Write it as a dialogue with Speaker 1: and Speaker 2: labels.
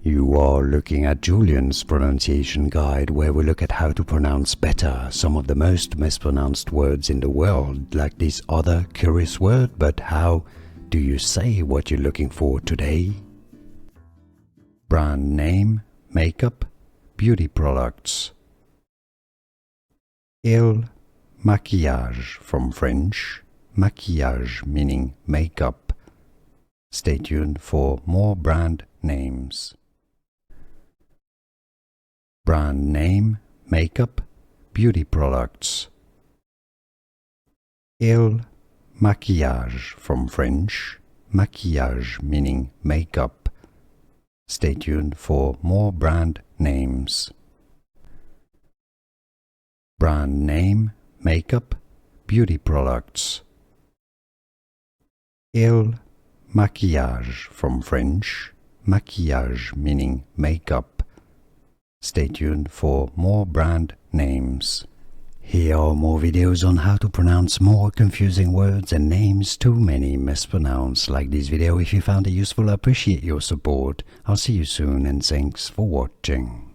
Speaker 1: You are looking at Julian's pronunciation guide, where we look at how to pronounce better some of the most mispronounced words in the world, like this other curious word. But how do you say what you're looking for today? Brand name, makeup, beauty products. Il Makiage, from French, maquillage meaning makeup. Stay tuned for more brand names. Brand name, makeup, beauty products. Il Makiage, from French, maquillage meaning makeup. Stay tuned for more brand names. Brand name, makeup, beauty products. Il Makiage, from French, maquillage meaning makeup. Stay tuned for more brand names. Here are more videos on how to pronounce more confusing words and names too many mispronounced. Like this video if you found it useful. I appreciate your support. I'll see you soon and thanks for watching.